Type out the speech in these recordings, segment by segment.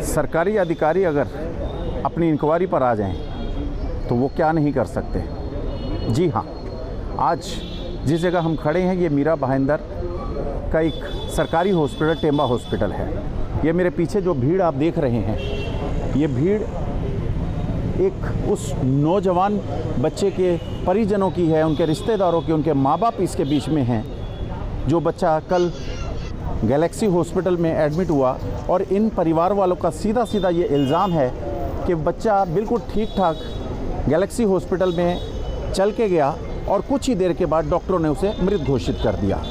सरकारी अधिकारी अगर अपनी इंक्वायरी पर आ जाएं तो वो क्या नहीं कर सकते। जी हाँ, आज जिस जगह हम खड़े हैं ये मीरा भाईंदर का एक सरकारी हॉस्पिटल टेंबा हॉस्पिटल है। ये मेरे पीछे जो भीड़ आप देख रहे हैं, ये भीड़ एक उस नौजवान बच्चे के परिजनों की है, उनके रिश्तेदारों की, उनके माँ बाप इसके बीच में हैं। जो बच्चा कल गैलेक्सी हॉस्पिटल में एडमिट हुआ और इन परिवार वालों का सीधा सीधा ये इल्ज़ाम है कि बच्चा बिल्कुल ठीक ठाक गैलेक्सी हॉस्पिटल में चल के गया और कुछ ही देर के बाद डॉक्टरों ने उसे मृत घोषित कर दिया।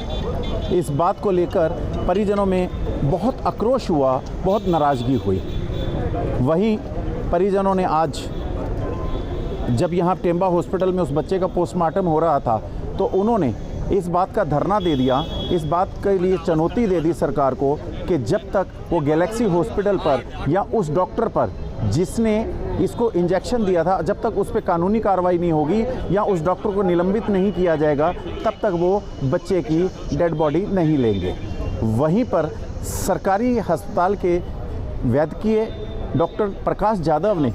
इस बात को लेकर परिजनों में बहुत आक्रोश हुआ, बहुत नाराज़गी हुई। वहीं परिजनों ने आज जब यहाँ टेंबा हॉस्पिटल में उस बच्चे का पोस्टमार्टम हो रहा था तो उन्होंने इस बात का धरना दे दिया, इस बात के लिए चुनौती दे दी सरकार को कि जब तक वो गैलेक्सी हॉस्पिटल पर या उस डॉक्टर पर जिसने इसको इंजेक्शन दिया था, जब तक उस पर कानूनी कार्रवाई नहीं होगी या उस डॉक्टर को निलंबित नहीं किया जाएगा, तब तक वो बच्चे की डेड बॉडी नहीं लेंगे। वहीं पर सरकारी अस्पताल के वैद्यकीय डॉक्टर प्रकाश यादव ने,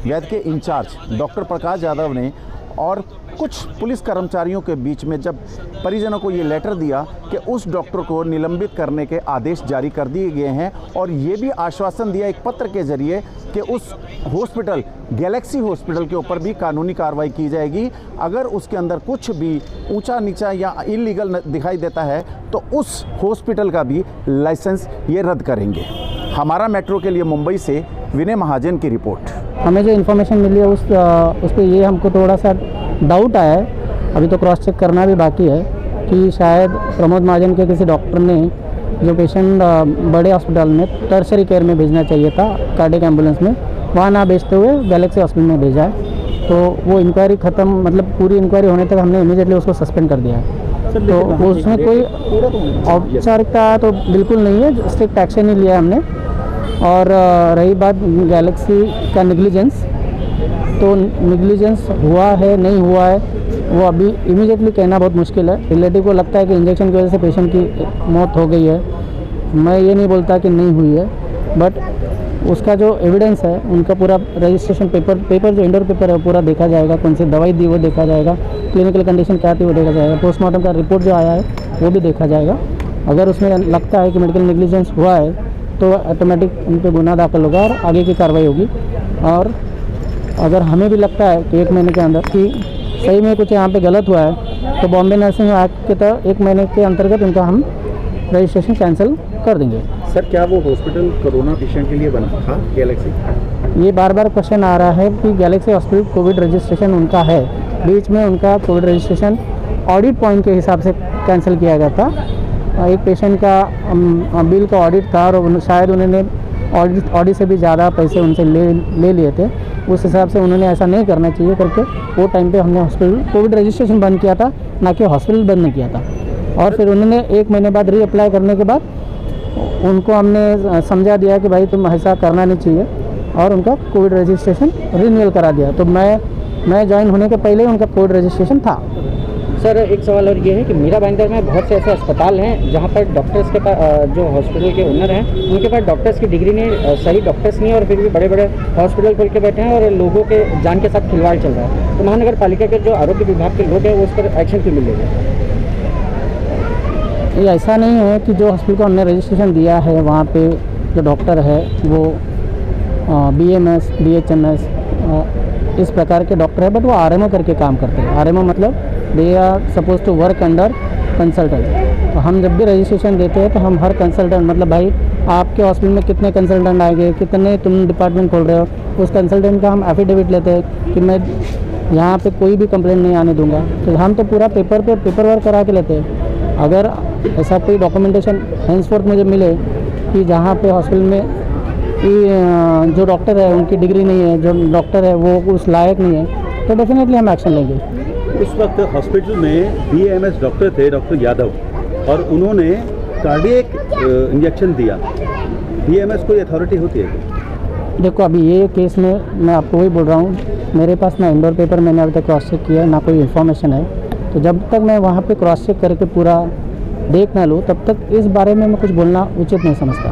वैद्य के इंचार्ज डॉक्टर प्रकाश यादव ने और कुछ पुलिस कर्मचारियों के बीच में जब परिजनों को ये लेटर दिया कि उस डॉक्टर को निलंबित करने के आदेश जारी कर दिए गए हैं और ये भी आश्वासन दिया एक पत्र के ज़रिए कि उस हॉस्पिटल गैलेक्सी हॉस्पिटल के ऊपर भी कानूनी कार्रवाई की जाएगी। अगर उसके अंदर कुछ भी ऊंचा नीचा या इलीगल दिखाई देता है तो उस हॉस्पिटल का भी लाइसेंस ये रद्द करेंगे। हमारा मेट्रो के लिए मुंबई से विनय महाजन की रिपोर्ट। हमें जो इन्फॉर्मेशन मिली है उस पर ये हमको थोड़ा सा डाउट आया है, अभी तो क्रॉस चेक करना भी बाकी है कि शायद प्रमोद महाजन के किसी डॉक्टर ने जो पेशेंट बड़े हॉस्पिटल में टर्शरी केयर में भेजना चाहिए था, कार्डियक एम्बुलेंस में, वहाँ ना भेजते हुए गैलेक्सी हॉस्पिटल में भेजा है। तो वो इंक्वायरी ख़त्म, मतलब पूरी इंक्वायरी होने तक हमने इमीडिएटली उसको सस्पेंड कर दिया है। तो उसमें कोई औपचारिकता तो बिल्कुल नहीं है, स्ट्रिक्ट एक्शन ही लिया है हमने। और रही बात गैलेक्सी का नेग्लिजेंस, तो नेग्लिजेंस हुआ है नहीं हुआ है वो अभी इमीडिएटली कहना बहुत मुश्किल है। रिलेटिव को लगता है कि इंजेक्शन की वजह से पेशेंट की मौत हो गई है, मैं ये नहीं बोलता कि नहीं हुई है, बट उसका जो एविडेंस है, उनका पूरा रजिस्ट्रेशन पेपर जो इंडोर पेपर है वो पूरा देखा जाएगा, कौन सी दवाई दी वो देखा जाएगा, क्लिनिकल कंडीशन क्या थी वो देखा जाएगा, पोस्टमार्टम का रिपोर्ट जो आया है वो भी देखा जाएगा। अगर उसमें लगता है कि मेडिकल नेग्लिजेंस हुआ है तो ऑटोमेटिक उन पर गुनाह दाखिल होगा और आगे की कार्रवाई होगी। और अगर हमें भी लगता है कि 1 महीने के अंदर कि सही में कुछ यहाँ पे गलत हुआ है तो बॉम्बे नर्सिंग एक्ट के तहत 1 महीने के अंतर्गत उनका हम रजिस्ट्रेशन कैंसिल कर देंगे। सर, क्या वो हॉस्पिटल कोरोना पेशेंट के लिए बना था गैलेक्सी? ये बार बार क्वेश्चन आ रहा है कि गैलेक्सी हॉस्पिटल कोविड रजिस्ट्रेशन उनका है, बीच में उनका कोविड रजिस्ट्रेशन ऑडिट पॉइंट के हिसाब से कैंसिल किया गया था। एक पेशेंट का बिल का ऑडिट था और शायद उन्होंने ऑडिट से भी ज़्यादा पैसे उनसे ले लिए थे, उस हिसाब से उन्होंने ऐसा नहीं करना चाहिए करके वो टाइम पे हमने हॉस्पिटल कोविड रजिस्ट्रेशन बंद किया था, ना कि हॉस्पिटल बंद नहीं किया था। और फिर उन्होंने 1 महीने बाद रीअप्लाई करने के बाद उनको हमने समझा दिया कि भाई तुम ऐसा करना नहीं चाहिए और उनका कोविड रजिस्ट्रेशन रिन्यूअल करा दिया। तो मैं ज्वाइन होने के पहले उनका कोविड रजिस्ट्रेशन था। सर, एक सवाल और ये है कि मीरा भाईंदर में बहुत से ऐसे अस्पताल हैं जहाँ पर डॉक्टर्स के पास, जो हॉस्पिटल के ओनर हैं उनके पास डॉक्टर्स की डिग्री नहीं, सही डॉक्टर्स नहीं है और फिर भी बड़े बड़े हॉस्पिटल खोल के बैठे हैं और लोगों के जान के साथ खिलवाड़ चल रहा है। तो महानगर पालिका के जो आरोग्य विभाग के लोग हैं वो उस पर एक्शन क्यों मिलेगा? ये ऐसा नहीं है कि जो हॉस्पिटल को हमने रजिस्ट्रेशन दिया है वहाँ पे जो डॉक्टर है वो BMS, BHMS इस प्रकार के डॉक्टर है, बट वो RMO करके काम करते हैं। RMO मतलब they are suppose to work under consultant. हम जब भी रजिस्ट्रेशन देते हैं तो हम हर कंसल्टेंट, मतलब भाई आपके हॉस्पिटल में कितने कंसल्टेंट आएंगे, कितने तुम डिपार्टमेंट खोल रहे हो, उस कंसल्टेंट का हम एफिडेविट लेते हैं कि मैं यहाँ पे कोई भी कंप्लेंट नहीं आने दूंगा। तो हम तो पूरा पेपर वर्क करा के लेते हैं। अगर ऐसा कोई डॉक्यूमेंटेशन हैंसफोर्थ मुझे मिले कि जहाँ पे हॉस्पिटल में जो डॉक्टर है उनकी डिग्री नहीं है, जो डॉक्टर है वो उस लायक नहीं है, तो डेफिनेटली हम एक्शन लेंगे। उस वक्त हॉस्पिटल में BMS डॉक्टर थे, डॉक्टर यादव, और उन्होंने कार्डियक इंजेक्शन दिया। BMS कोई अथॉरिटी होती है? देखो, अभी ये केस में मैं आपको वही बोल रहा हूँ, मेरे पास ना इंडोर पेपर मैंने अभी तक क्रॉस चेक किया है, ना कोई इन्फॉर्मेशन है। तो जब तक मैं वहाँ पे क्रॉस चेक करके पूरा देख ना लूँ तब तक इस बारे में मैं कुछ बोलना उचित नहीं समझता।